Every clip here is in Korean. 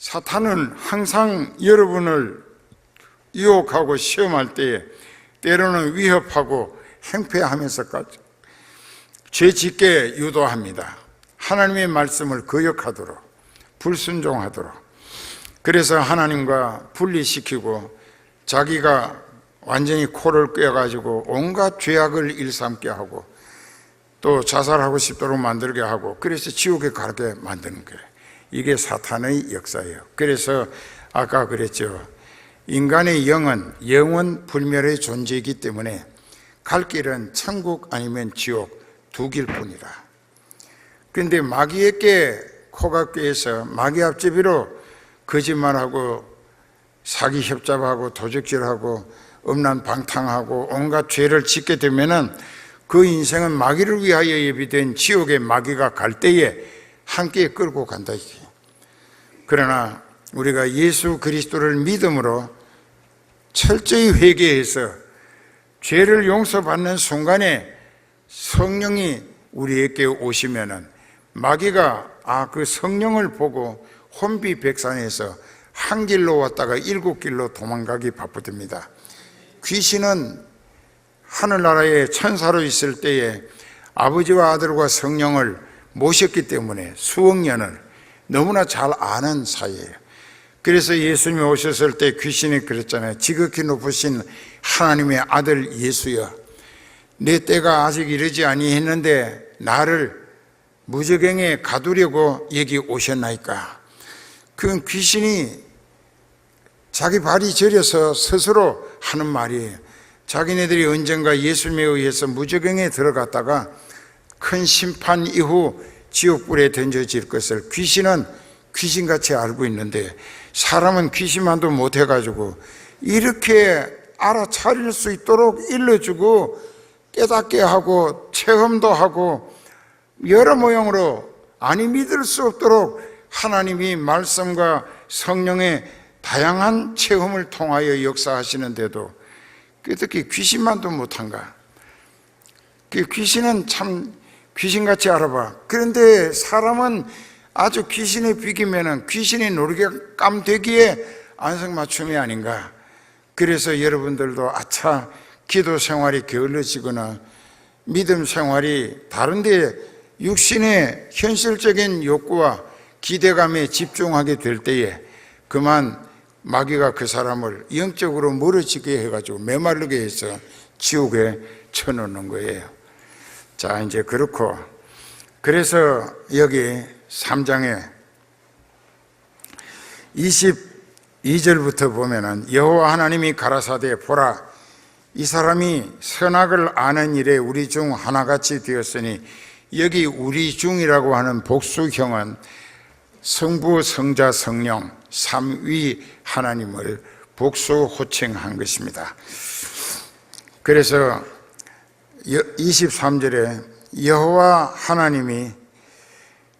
사탄은 항상 여러분을 유혹하고 시험할 때에 때로는 위협하고 행패하면서까지 죄 짓게 유도합니다. 하나님의 말씀을 거역하도록, 불순종하도록. 그래서 하나님과 분리시키고 자기가 완전히 코를 꿰가지고 온갖 죄악을 일삼게 하고 또 자살하고 싶도록 만들게 하고 그래서 지옥에 가게 만드는 거예요. 이게 사탄의 역사예요. 그래서 아까 그랬죠. 인간의 영은 영원 불멸의 존재이기 때문에 갈 길은 천국 아니면 지옥 두 길뿐이다. 그런데 마귀에게 코가 꿰서 마귀 앞제비로 거짓말하고 사기 협잡하고 도적질하고 음란방탕하고 온갖 죄를 짓게 되면은 그 인생은 마귀를 위하여 예비된 지옥의 마귀가 갈 때에 함께 끌고 간다. 그러나 우리가 예수 그리스도를 믿음으로 철저히 회개해서 죄를 용서받는 순간에 성령이 우리에게 오시면은 마귀가 그 성령을 보고 혼비백산해서 한 길로 왔다가 일곱 길로 도망가기 바쁘답니다. 귀신은 하늘나라에 천사로 있을 때에 아버지와 아들과 성령을 모셨기 때문에 수억 년을 너무나 잘 아는 사이예요. 그래서 예수님이 오셨을 때 귀신이 그랬잖아요. 지극히 높으신 하나님의 아들 예수여, 내 때가 아직 이르지 아니했는데 나를 무저갱에 가두려고 여기 오셨나이까. 그건 귀신이 자기 발이 저려서 스스로 하는 말이에요. 자기네들이 언젠가 예수님에 의해서 무저갱에 들어갔다가 큰 심판 이후 지옥불에 던져질 것을 귀신은 귀신같이 알고 있는데 사람은 귀신만도 못해가지고 이렇게 알아차릴 수 있도록 일러주고 깨닫게 하고 체험도 하고 여러 모형으로 아니 믿을 수 없도록 하나님이 말씀과 성령의 다양한 체험을 통하여 역사하시는데도 어떻게 귀신만도 못한가? 그 귀신은 참 귀신같이 알아봐. 그런데 사람은 아주 귀신에 비기면은 귀신이 놀게감 되기에 안성맞춤이 아닌가. 그래서 여러분들도 아차 기도 생활이 게을러지거나 믿음 생활이 다른데 육신의 현실적인 욕구와 기대감에 집중하게 될 때에 그만 마귀가 그 사람을 영적으로 멀어지게 해가지고 메마르게 해서 지옥에 쳐넣는 거예요. 자, 이제 그렇고 그래서 여기 3장에 22절부터 보면은 여호와 하나님이 가라사대 보라 이 사람이 선악을 아는 일에 우리 중 하나같이 되었으니 여기 우리 중이라고 하는 복수형은 성부, 성자, 성령 삼위 하나님을 복수 호칭한 것입니다. 그래서 23절에 여호와 하나님이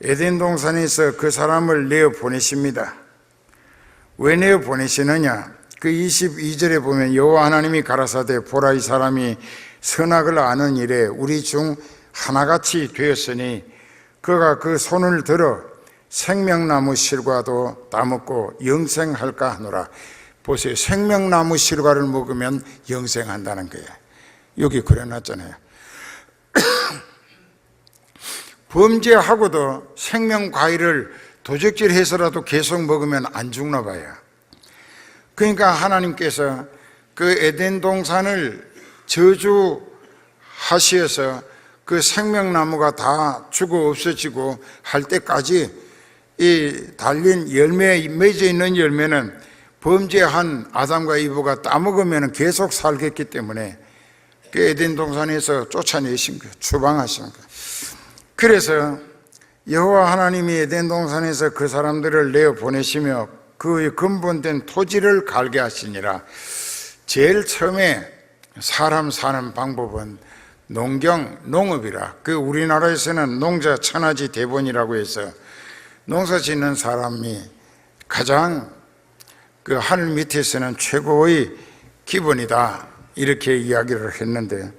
에덴 동산에서 그 사람을 내어 보내십니다. 왜 내어 보내시느냐? 그 22절에 보면 여호와 하나님이 가라사대 보라 이 사람이 선악을 아는 일에 우리 중 하나같이 되었으니 그가 그 손을 들어 생명나무 실과도 따먹고 영생할까 하노라. 보세요. 생명나무 실과를 먹으면 영생한다는 거예요. 여기 그려놨잖아요. 범죄하고도 생명과일을 도적질해서라도 계속 먹으면 안 죽나 봐요. 그러니까 하나님께서 그 에덴 동산을 저주하셔서 그 생명나무가 다 죽어 없어지고 할 때까지 이 달린 열매, 맺어 있는 열매는 범죄한 아담과 이브가 따먹으면 계속 살겠기 때문에 그 에덴 동산에서 쫓아내신 거예요. 추방하신 거예요. 그래서 여호와 하나님이 에덴 동산에서 그 사람들을 내어 보내시며 그의 근본된 토지를 갈게 하시니라. 제일 처음에 사람 사는 방법은 농업이라. 그 우리나라에서는 농자 천하지 대본이라고 해서 농사 짓는 사람이 가장 그 하늘 밑에서는 최고의 기본이다 이렇게 이야기를 했는데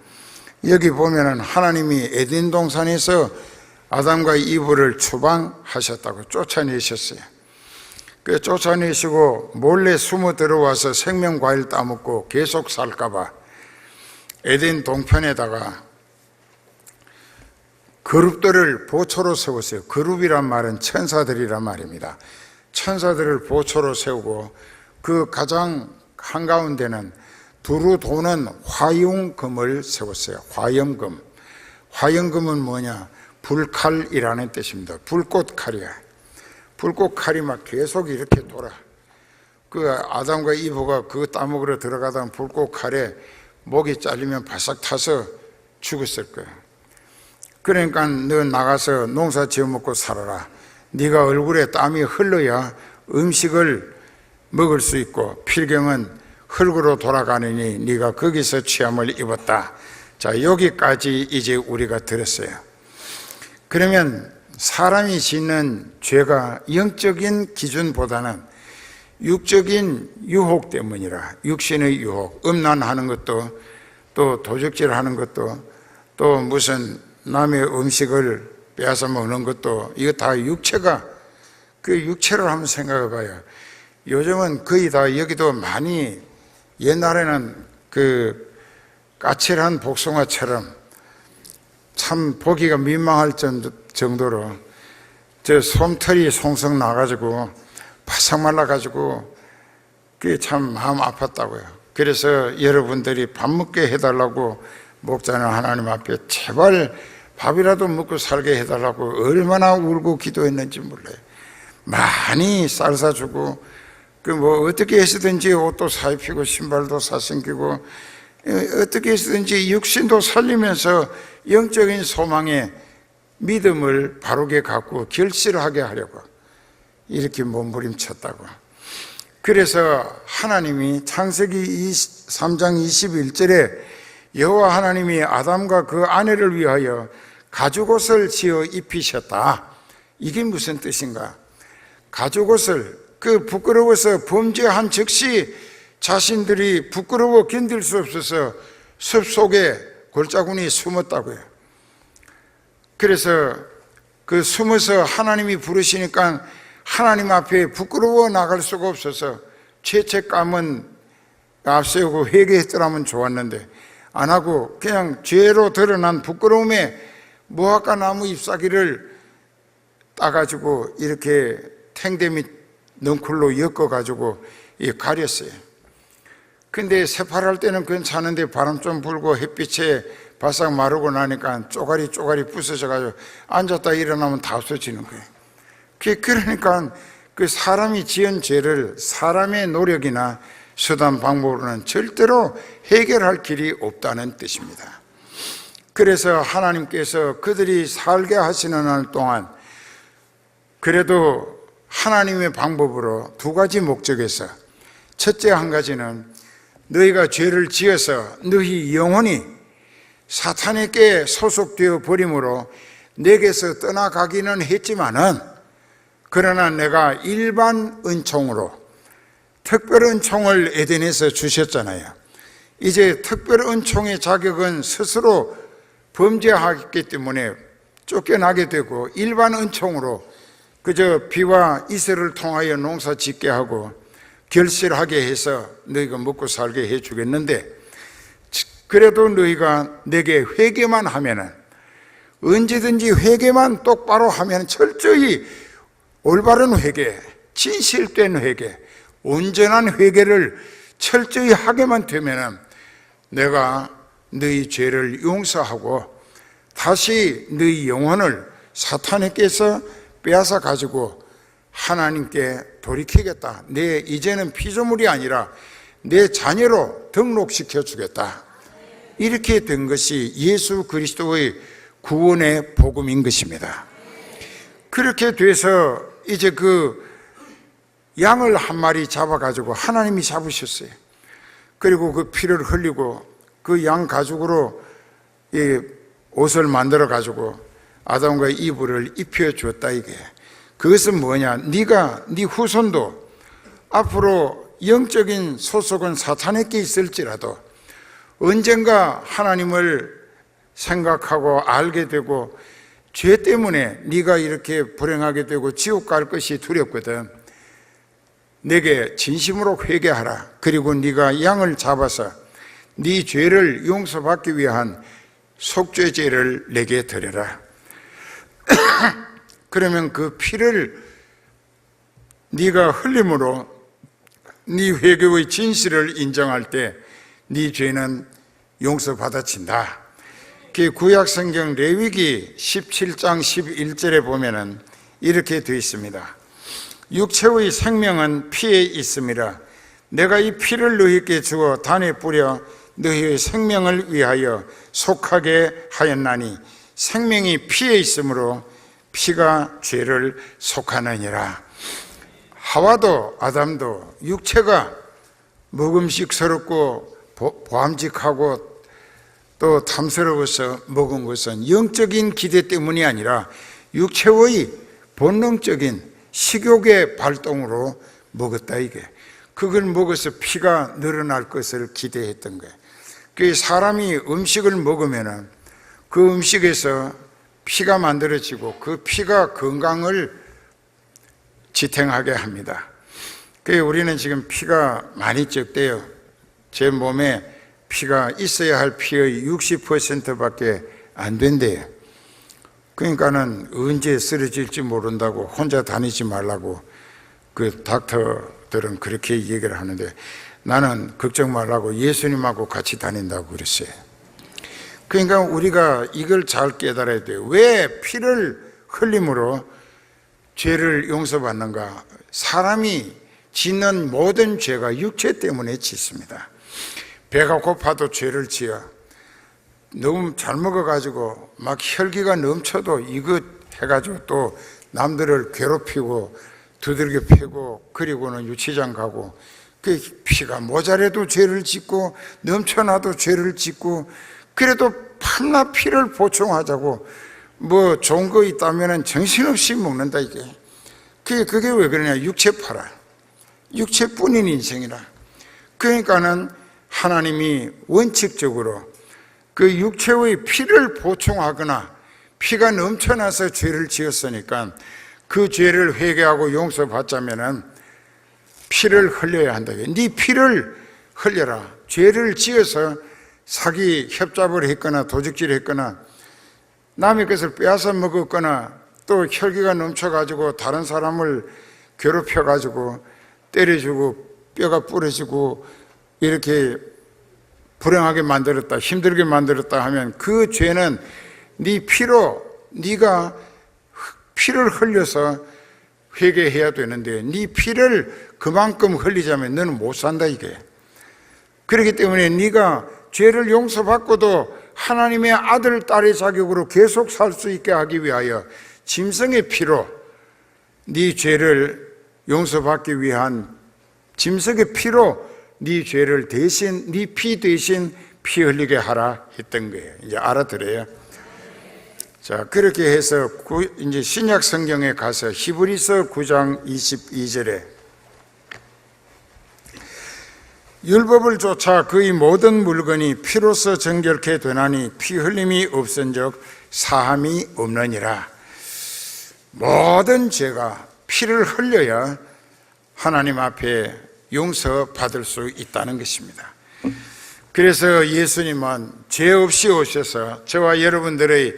여기 보면은 하나님이 에덴 동산에서 아담과 이브를 추방하셨다고 쫓아내셨어요. 그 쫓아내시고 몰래 숨어 들어와서 생명과일 따먹고 계속 살까봐 에덴 동편에다가 그룹들을 보초로 세웠어요. 그룹이란 말은 천사들이란 말입니다. 천사들을 보초로 세우고 그 가장 한가운데는 두루 도는 화용금을 세웠어요. 화염금. 화염금은 뭐냐? 불칼이라는 뜻입니다. 불꽃칼이야. 불꽃칼이 막 계속 이렇게 돌아. 그 아담과 이브가 그 따먹으러 들어가던 불꽃칼에 목이 잘리면 바싹 타서 죽었을 거야. 그러니까 너 나가서 농사 지어먹고 살아라. 네가 얼굴에 땀이 흘러야 음식을 먹을 수 있고 필경은 흙으로 돌아가느니 네가 거기서 취함을 입었다. 자, 여기까지 이제 우리가 들었어요. 그러면 사람이 짓는 죄가 영적인 기준보다는 육적인 유혹 때문이라, 육신의 유혹, 음란하는 것도, 또 도적질하는 것도, 또 무슨 남의 음식을 빼앗아 먹는 것도, 이거 다 육체가, 그 육체를 한번 생각해 봐요. 요즘은 거의 다 여기도 많이, 옛날에는 그 까칠한 복숭아처럼 참 보기가 민망할 정도로 저 솜털이 송송 나가지고 바싹 말라가지고 그게 참 마음 아팠다고요. 그래서 여러분들이 밥 먹게 해달라고 목자는 하나님 앞에 제발 밥이라도 먹고 살게 해달라고 얼마나 울고 기도했는지 몰라요. 많이 쌀 사주고 그 뭐 어떻게 해서든지 옷도 사입히고 신발도 사신기고 어떻게 해서든지 육신도 살리면서 영적인 소망에 믿음을 바르게 갖고 결실하게 하려고 이렇게 몸부림쳤다고. 그래서 하나님이 창세기 3장 21절에 여호와 하나님이 아담과 그 아내를 위하여 가죽옷을 지어 입히셨다. 이게 무슨 뜻인가? 가죽옷을, 그 부끄러워서 범죄한 즉시 자신들이 부끄러워 견딜 수 없어서 숲속에 골짜구니 숨었다고요. 그래서 그 숨어서 하나님이 부르시니까 하나님 앞에 부끄러워 나갈 수가 없어서 죄책감은 앞세우고 회개했더라면 좋았는데 안 하고 그냥 죄로 드러난 부끄러움에 무화과 나무 잎사귀를 따가지고 이렇게 탱대미 넝쿨로 엮어가지고 가렸어요. 근데 새파랄 때는 괜찮은데 바람 좀 불고 햇빛에 바싹 마르고 나니까 쪼가리 부서져가지고 앉았다 일어나면 다 없어지는 거예요. 그러니까 그 사람이 지은 죄를 사람의 노력이나 수단 방법으로는 절대로 해결할 길이 없다는 뜻입니다. 그래서 하나님께서 그들이 살게 하시는 날 동안 그래도 하나님의 방법으로 두 가지 목적에서, 첫째 한 가지는 너희가 죄를 지어서 너희 영혼이 사탄에게 소속되어 버림으로 내게서 떠나가기는 했지만은 그러나 내가 일반 은총으로 특별 은총을 에덴에서 주셨잖아요. 이제 특별 은총의 자격은 스스로 범죄하기 때문에 쫓겨나게 되고 일반 은총으로 그저 비와 이슬을 통하여 농사 짓게 하고 결실하게 해서 너희가 먹고 살게 해주겠는데, 그래도 너희가 내게 회개만 하면은, 언제든지 회개만 똑바로 하면, 철저히 올바른 회개, 진실된 회개, 온전한 회개를 철저히 하게만 되면은 내가 너희 죄를 용서하고 다시 너희 영혼을 사탄에게서 빼앗아 가지고 하나님께 돌이키겠다. 이제는 피조물이 아니라 내 자녀로 등록시켜 주겠다. 이렇게 된 것이 예수 그리스도의 구원의 복음인 것입니다. 그렇게 돼서 이제 그 양을 한 마리 잡아가지고 하나님이 잡으셨어요. 그리고 그 피를 흘리고 그 양 가죽으로 옷을 만들어가지고 아담과 이브를 입혀주었다. 이게 그것은 뭐냐? 네 후손도 앞으로 영적인 소속은 사탄에게 있을지라도 언젠가 하나님을 생각하고 알게 되고 죄 때문에 네가 이렇게 불행하게 되고 지옥 갈 것이 두렵거든. 내게 진심으로 회개하라. 그리고 네가 양을 잡아서 네 죄를 용서받기 위한 속죄제를 내게 드려라. 그러면 그 피를 네가 흘림으로 네 회개의 진실을 인정할 때 네 죄는 용서받아진다. 그 구약성경 레위기 17장 11절에 보면은 이렇게 되어 있습니다. 육체의 생명은 피에 있음이라. 내가 이 피를 너희에게 주어 단에 뿌려 너희의 생명을 위하여 속하게 하였나니 생명이 피에 있으므로 피가 죄를 속하느니라. 하와도 아담도 육체가 먹음직스럽고 보암직하고 또 탐스러워서 먹은 것은 영적인 기대 때문이 아니라 육체의 본능적인 식욕의 발동으로 먹었다. 이게 그걸 먹어서 피가 늘어날 것을 기대했던 거예요. 그 사람이 음식을 먹으면 그 음식에서 피가 만들어지고 그 피가 건강을 지탱하게 합니다. 그래서 우리는 지금 피가 많이 적대요. 제 몸에 피가 있어야 할 피의 60%밖에 안 된대요. 그러니까는 언제 쓰러질지 모른다고 혼자 다니지 말라고 그 닥터들은 그렇게 얘기를 하는데 나는 걱정 말라고 예수님하고 같이 다닌다고 그랬어요. 그러니까 우리가 이걸 잘 깨달아야 돼요. 왜 피를 흘림으로 죄를 용서받는가? 사람이 짓는 모든 죄가 육체 때문에 짓습니다. 배가 고파도 죄를 지어. 너무 잘 먹어가지고 막 혈기가 넘쳐도 이것 해가지고 또 남들을 괴롭히고 두들겨 패고 그리고는 유치장 가고 그 피가 모자라도 죄를 짓고 넘쳐나도 죄를 짓고 그래도 밤낮 피를 보충하자고 뭐 좋은 거 있다면 정신없이 먹는다. 이게 그게 왜 그러냐? 육체 팔아. 육체뿐인 인생이라. 그러니까는 하나님이 원칙적으로 그 육체의 피를 보충하거나 피가 넘쳐나서 죄를 지었으니까 그 죄를 회개하고 용서받자면은 피를 흘려야 한다. 네 피를 흘려라. 죄를 지어서 사기 협잡을 했거나 도적질을 했거나 남의 것을 빼앗아 먹었거나 또 혈기가 넘쳐가지고 다른 사람을 괴롭혀가지고 때려주고 뼈가 부러지고 이렇게 불행하게 만들었다, 힘들게 만들었다 하면 그 죄는 네 피로 네가 피를 흘려서 회개해야 되는데 네 피를 그만큼 흘리자면 너는 못 산다. 이게 그렇기 때문에 네가 죄를 용서받고도 하나님의 아들, 딸의 자격으로 계속 살 수 있게 하기 위하여 짐승의 피로 네 죄를 용서받기 위한 짐승의 피로 네 죄를 대신 네 피 대신 피 흘리게 하라 했던 거예요. 이제 알아들어요. 자, 그렇게 해서 이제 신약 성경에 가서 히브리서 9장 22절에 율법을 쫓아 그의 모든 물건이 피로서 정결케 되나니 피 흘림이 없은즉 사함이 없느니라. 모든 죄가 피를 흘려야 하나님 앞에 용서받을 수 있다는 것입니다. 그래서 예수님은 죄 없이 오셔서 저와 여러분들의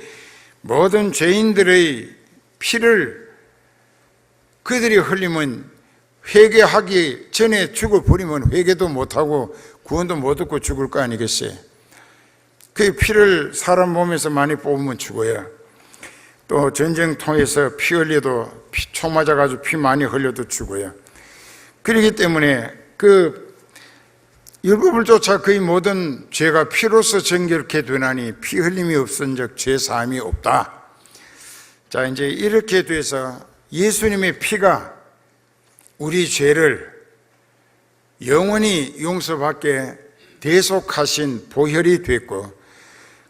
모든 죄인들의 피를 그들이 흘리면 회개하기 전에 죽어버리면 회개도 못하고 구원도 못 얻고 죽을 거 아니겠어요? 그 피를 사람 몸에서 많이 뽑으면 죽어요. 또 전쟁통에서 피 흘려도 총 맞아가지고 피 많이 흘려도 죽어요. 그렇기 때문에 그 율법을 쫓아 그의 모든 죄가 피로서 정결케 되나니 피 흘림이 없은즉 죄 사함이 없다. 자, 이제 이렇게 돼서 예수님의 피가 우리 죄를 영원히 용서받게 대속하신 보혈이 됐고,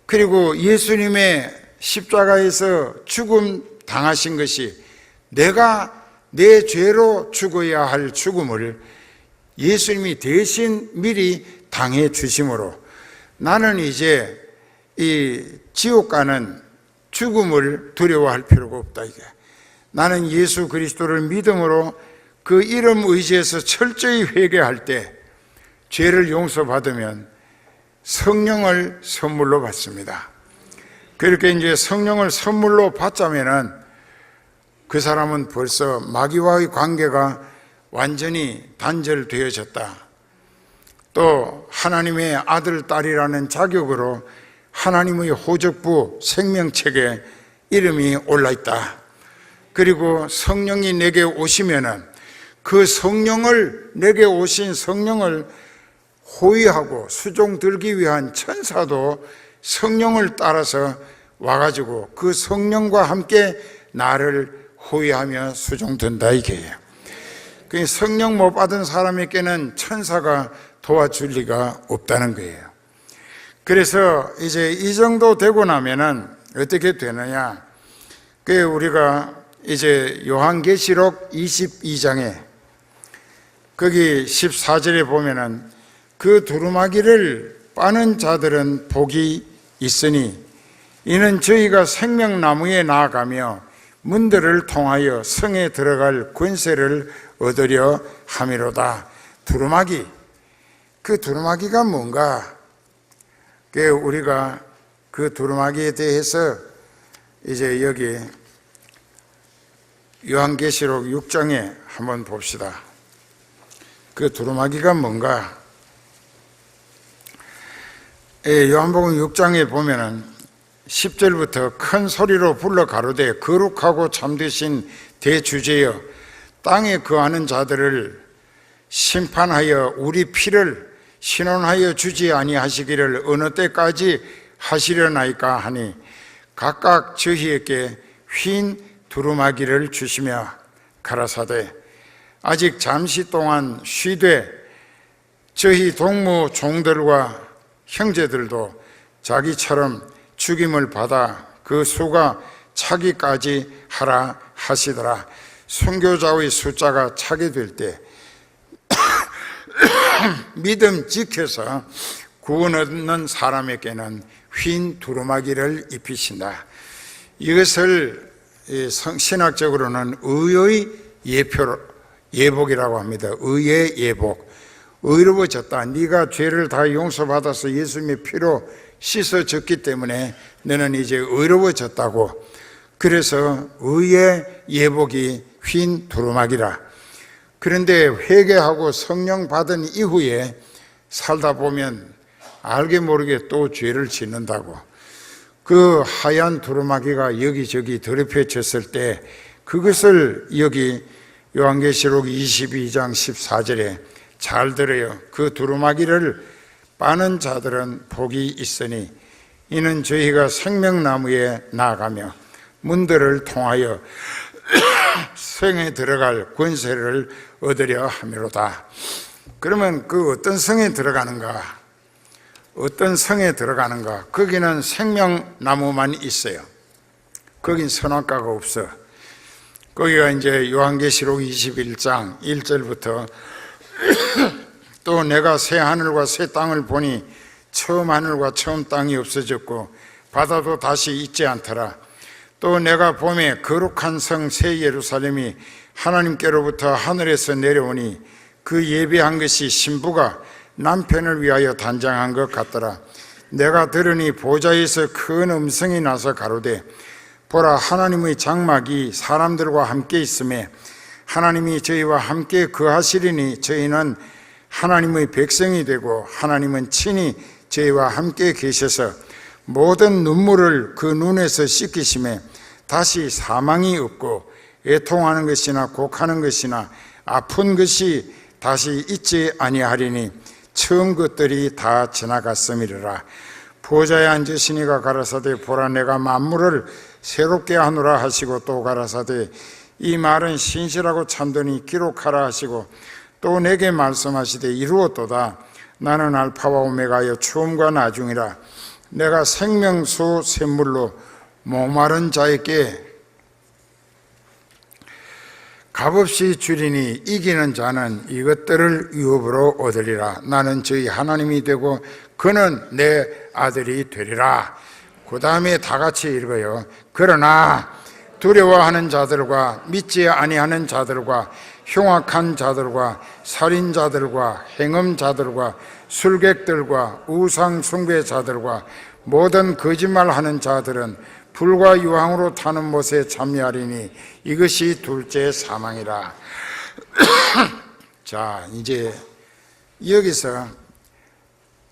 그리고 예수님의 십자가에서 죽음 당하신 것이 내가 내 죄로 죽어야 할 죽음을 예수님이 대신 미리 당해 주심으로 나는 이제 이 지옥 가는 죽음을 두려워할 필요가 없다. 이게 나는 예수 그리스도를 믿음으로 그 이름 의지해서 철저히 회개할 때 죄를 용서받으면 성령을 선물로 받습니다. 그렇게 이제 성령을 선물로 받자면은 그 사람은 벌써 마귀와의 관계가 완전히 단절되어졌다. 또 하나님의 아들, 딸이라는 자격으로 하나님의 호적부 생명책에 이름이 올라있다. 그리고 성령이 내게 오시면은 그 성령을, 내게 오신 성령을 호위하고 수종 들기 위한 천사도 성령을 따라서 와가지고 그 성령과 함께 나를 호위하며 수종 든다 이게예요. 성령 못 받은 사람에게는 천사가 도와줄 리가 없다는 거예요. 그래서 이제 이 정도 되고 나면은 어떻게 되느냐? 우리가 이제 요한계시록 22장에 거기 14절에 보면은 그 두루마기를 빠는 자들은 복이 있으니 이는 저희가 생명나무에 나아가며 문들을 통하여 성에 들어갈 권세를 얻으려 함이로다. 두루마기, 그 두루마기가 뭔가? 우리가 그 두루마기에 대해서 이제 여기 요한계시록 6장에 한번 봅시다. 그 두루마기가 뭔가? 요한복음 6장에 보면은 10절부터 큰 소리로 불러 가로되 거룩하고 참되신 대주제여 땅에 거하는 자들을 심판하여 우리 피를 신원하여 주지 아니하시기를 어느 때까지 하시려나이까 하니 각각 저희에게 휜 두루마기를 주시며 가라사대 아직 잠시 동안 쉬되 저희 동무 종들과 형제들도 자기처럼 죽임을 받아 그 수가 차기까지 하라 하시더라. 순교자의 숫자가 차게 될 때 믿음 지켜서 구원 얻는 사람에게는 휜 두루마기를 입히신다. 이것을 신학적으로는 의의 예복이라고 합니다. 의의 예복. 의로워졌다. 네가 죄를 다 용서받아서 예수님의 피로 씻어졌기 때문에 너는 이제 의로워졌다고. 그래서 의의 예복이 휜 두루마기라. 그런데 회개하고 성령 받은 이후에 살다 보면 알게 모르게 또 죄를 짓는다고. 그 하얀 두루마기가 여기저기 더럽혀졌을 때 그것을 여기 요한계시록 22장 14절에 잘 들어요. 그 두루마기를 빠는 자들은 복이 있으니 이는 저희가 생명나무에 나아가며 문들을 통하여 성에 들어갈 권세를 얻으려 함이로다. 그러면 그 어떤 성에 들어가는가? 어떤 성에 들어가는가? 거기는 생명나무만 있어요. 거긴 선악과가 없어. 거기가 이제 요한계시록 21장 1절부터 또 내가 새 하늘과 새 땅을 보니 처음 하늘과 처음 땅이 없어졌고 바다도 다시 있지 않더라. 또 내가 봄에 거룩한 성 새 예루살렘이 하나님께로부터 하늘에서 내려오니 그 예비한 것이 신부가 남편을 위하여 단장한 것 같더라. 내가 들으니 보좌에서 큰 음성이 나서 가로되 보라 하나님의 장막이 사람들과 함께 있음에 하나님이 저희와 함께 거하시리니 저희는 하나님의 백성이 되고 하나님은 친히 저희와 함께 계셔서 모든 눈물을 그 눈에서 씻기심에 다시 사망이 없고 애통하는 것이나 곡하는 것이나 아픈 것이 다시 있지 아니하리니 처음 것들이 다 지나갔음이라. 보좌에 앉으시니가 가라사대 보라 내가 만물을 새롭게 하노라 하시고 또 가라사대 이 말은 신실하고 참되니 기록하라 하시고 또 내게 말씀하시되 이루었도다. 나는 알파와 오메가여 처음과 나중이라. 내가 생명수 샘물로 목마른 자에게 값없이 주리니 이기는 자는 이것들을 유업으로 얻으리라. 나는 저희 하나님이 되고 그는 내 아들이 되리라. 그 다음에 다 같이 읽어요. 그러나 두려워하는 자들과 믿지 아니하는 자들과 흉악한 자들과 살인자들과 행음자들과 술객들과 우상 숭배자들과 모든 거짓말하는 자들은 불과 유황으로 타는 못에 참여하리니 이것이 둘째 사망이라. 자, 이제 여기서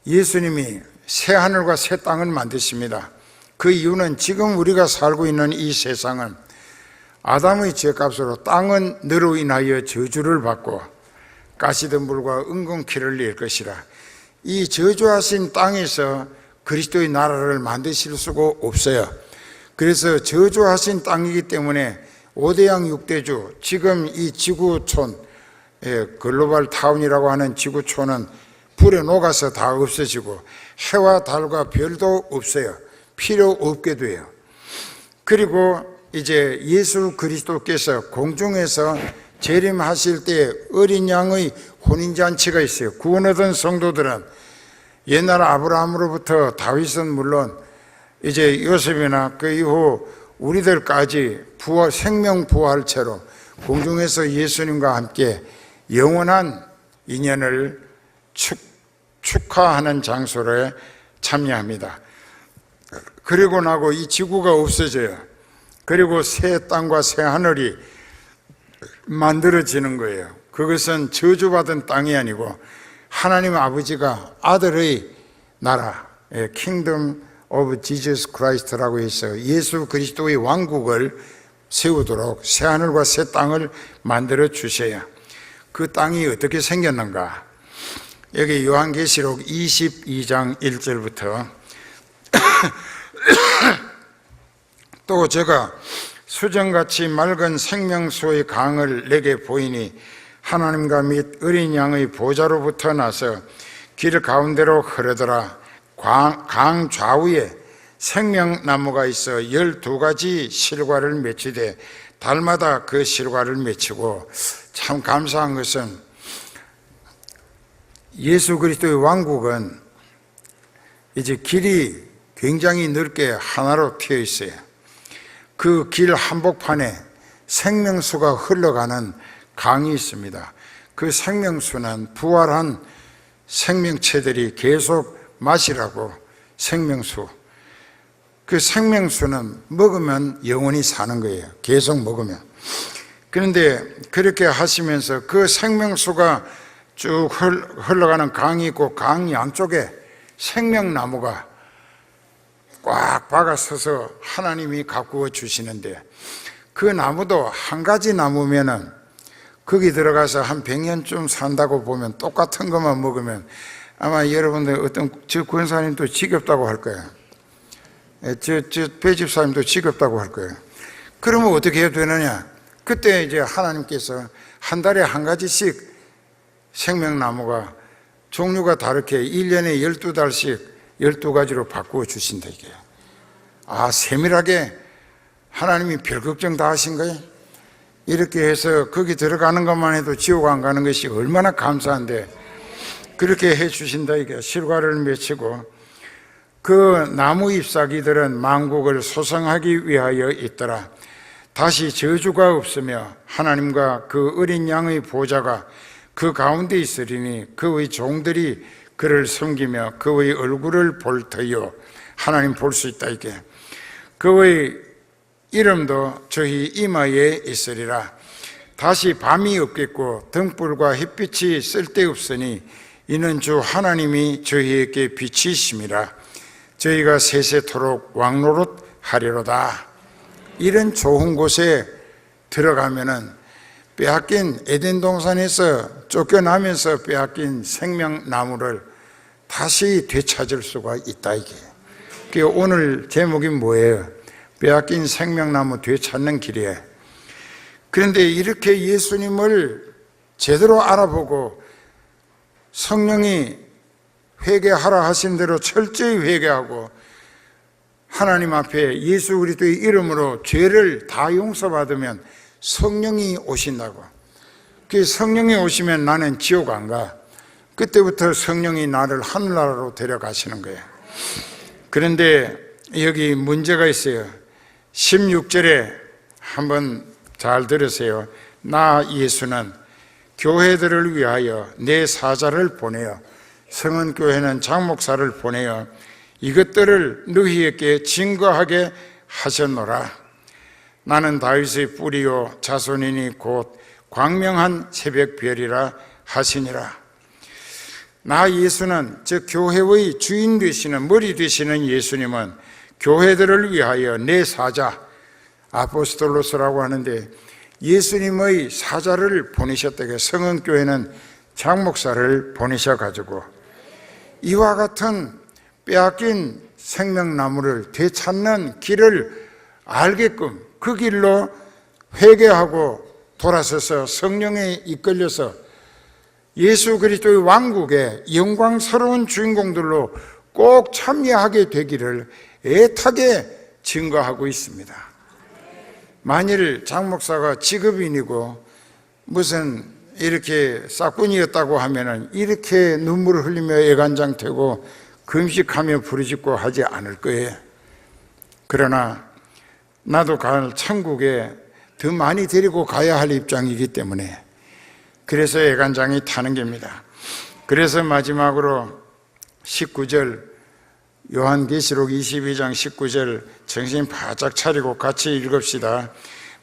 예수님이 새 하늘과 새 땅을 만드십니다. 그 이유는 지금 우리가 살고 있는 이 세상은 아담의 죄값으로 땅은 너로 인하여 저주를 받고 가시덤불과 은근키를 낼 것이라. 이 저주하신 땅에서 그리스도의 나라를 만드실 수가 없어요. 그래서 저주하신 땅이기 때문에 5대양 6대주, 지금 이 지구촌, 글로벌 타운이라고 하는 지구촌은 불에 녹아서 다 없어지고 해와 달과 별도 없어요. 필요 없게 돼요. 그리고 이제 예수 그리스도께서 공중에서 재림하실 때 어린 양의 혼인잔치가 있어요. 구원 얻은 성도들은 옛날 아브라함으로부터 다윗은 물론 이제 요셉이나 그 이후 우리들까지 생명 부활 채로 공중에서 예수님과 함께 영원한 인연을 축하하는 장소에 참여합니다. 그리고 나고 이 지구가 없어져요. 그리고 새 땅과 새 하늘이 만들어지는 거예요. 그것은 저주받은 땅이 아니고 하나님 아버지가 아들의 나라, 킹덤 오브 지저스 크라이스트라고 해서 예수 그리스도의 왕국을 세우도록 새 하늘과 새 땅을 만들어 주셔야. 그 땅이 어떻게 생겼는가? 여기 요한계시록 22장 1절부터 또 제가 수정같이 맑은 생명수의 강을 내게 보이니 하나님과 및 어린 양의 보좌로부터 나서 길 가운데로 흐르더라. 강 좌우에 생명나무가 있어 12가지 실과를 맺히되 달마다 그 실과를 맺히고, 참 감사한 것은 예수 그리스도의 왕국은 이제 길이 굉장히 넓게 하나로 트여 있어요. 그 길 한복판에 생명수가 흘러가는 강이 있습니다. 그 생명수는 부활한 생명체들이 계속 마시라고 생명수. 그 생명수는 먹으면 영원히 사는 거예요. 계속 먹으면. 그런데 그렇게 하시면서 그 생명수가 쭉 흘러가는 강이 있고 강 양쪽에 생명나무가 꽉 박아서서 하나님이 가꾸어 주시는데, 그 나무도 한 가지 나무면은 거기 들어가서 한 100년쯤 산다고 보면 똑같은 것만 먹으면 아마 여러분들 어떤 저 권사님도 지겹다고 할 거예요. 저 배집사님도 지겹다고 할 거예요. 그러면 어떻게 해야 되느냐? 그때 이제 하나님께서 한 달에 한 가지씩 생명나무가 종류가 다르게 1년에 12달씩 12가지로 바꾸어 주신다 이게. 아, 세밀하게 하나님이 별 걱정 다 하신 거예요? 이렇게 해서 거기 들어가는 것만 해도 지옥 안 가는 것이 얼마나 감사한데 그렇게 해 주신다 이게. 실과를 맺히고 그 나무 잎사귀들은 만국을 소성하기 위하여 있더라. 다시 저주가 없으며 하나님과 그 어린 양의 보좌가 그 가운데 있으리니 그의 종들이 그를 섬기며 그의 얼굴을 볼 터이요. 하나님 볼 수 있다 이게. 그의 이름도 저희 이마에 있으리라. 다시 밤이 없겠고 등불과 햇빛이 쓸데없으니 이는 주 하나님이 저희에게 빛이심이라. 저희가 세세토록 왕노릇 하리로다. 이런 좋은 곳에 들어가면은 빼앗긴 에덴 동산에서 쫓겨나면서 빼앗긴 생명나무를 다시 되찾을 수가 있다 이게. 오늘 제목이 뭐예요? 빼앗긴 생명나무 되찾는 길이에요. 그런데 이렇게 예수님을 제대로 알아보고 성령이 회개하라 하신 대로 철저히 회개하고 하나님 앞에 예수 그리스도의 이름으로 죄를 다 용서받으면 성령이 오신다고. 그 성령이 오시면 나는 지옥 안 가. 그때부터 성령이 나를 하늘나라로 데려가시는 거예요. 그런데 여기 문제가 있어요. 16절에 한번 잘 들으세요. 나 예수는 교회들을 위하여 내 사자를 보내어, 성은교회는 장목사를 보내어 이것들을 너희에게 증거하게 하셨노라. 나는 다윗의 뿌리요 자손이니 곧 광명한 새벽별이라 하시니라. 나 예수는, 즉 교회의 주인 되시는, 머리 되시는 예수님은 교회들을 위하여 내 사자, 아포스톨로스라고 하는데 예수님의 사자를 보내셨다. 성은교회는 장목사를 보내셔가지고 이와 같은 빼앗긴 생명나무를 되찾는 길을 알게끔 그 길로 회개하고 돌아서서 성령에 이끌려서 예수 그리스도의 왕국의 영광스러운 주인공들로 꼭 참여하게 되기를 애타게 증거하고 있습니다. 만일 장 목사가 직업인이고 무슨 이렇게 싹군이었다고 하면은 이렇게 눈물을 흘리며 애간장태고 금식하며 부르짖고 하지 않을 거예요. 그러나 나도 갈 천국에 더 많이 데리고 가야 할 입장이기 때문에 그래서 애간장이 타는 겁니다. 그래서 마지막으로 19절, 요한계시록 22장 19절 정신 바짝 차리고 같이 읽읍시다.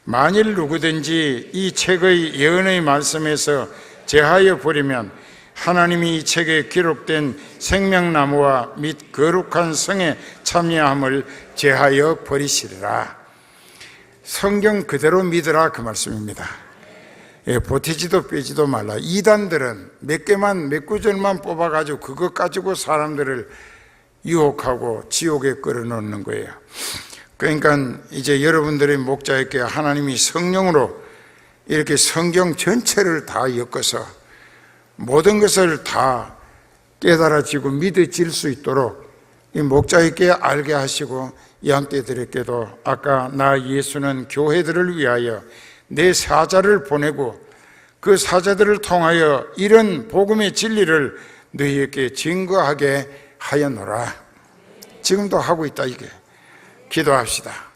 만일 누구든지 이 책의 예언의 말씀에서 제하여 버리면 하나님이 이 책에 기록된 생명나무와 및 거룩한 성에 참여함을 제하여 버리시리라. 성경 그대로 믿으라, 그 말씀입니다. 보태지도 빼지도 말라. 이단들은 몇 구절만 뽑아가지고 그것 가지고 사람들을 유혹하고 지옥에 끌어넣는 거예요. 그러니까 이제 여러분들의 목자에게 하나님이 성령으로 이렇게 성경 전체를 다 엮어서 모든 것을 다 깨달아지고 믿어질 수 있도록 이 목자에게 알게 하시고 양떼들에게도 아까 나 예수는 교회들을 위하여 내 사자를 보내고 그 사자들을 통하여 이런 복음의 진리를 너희에게 증거하게 하였노라. 지금도 하고 있다. 이게 기도합시다.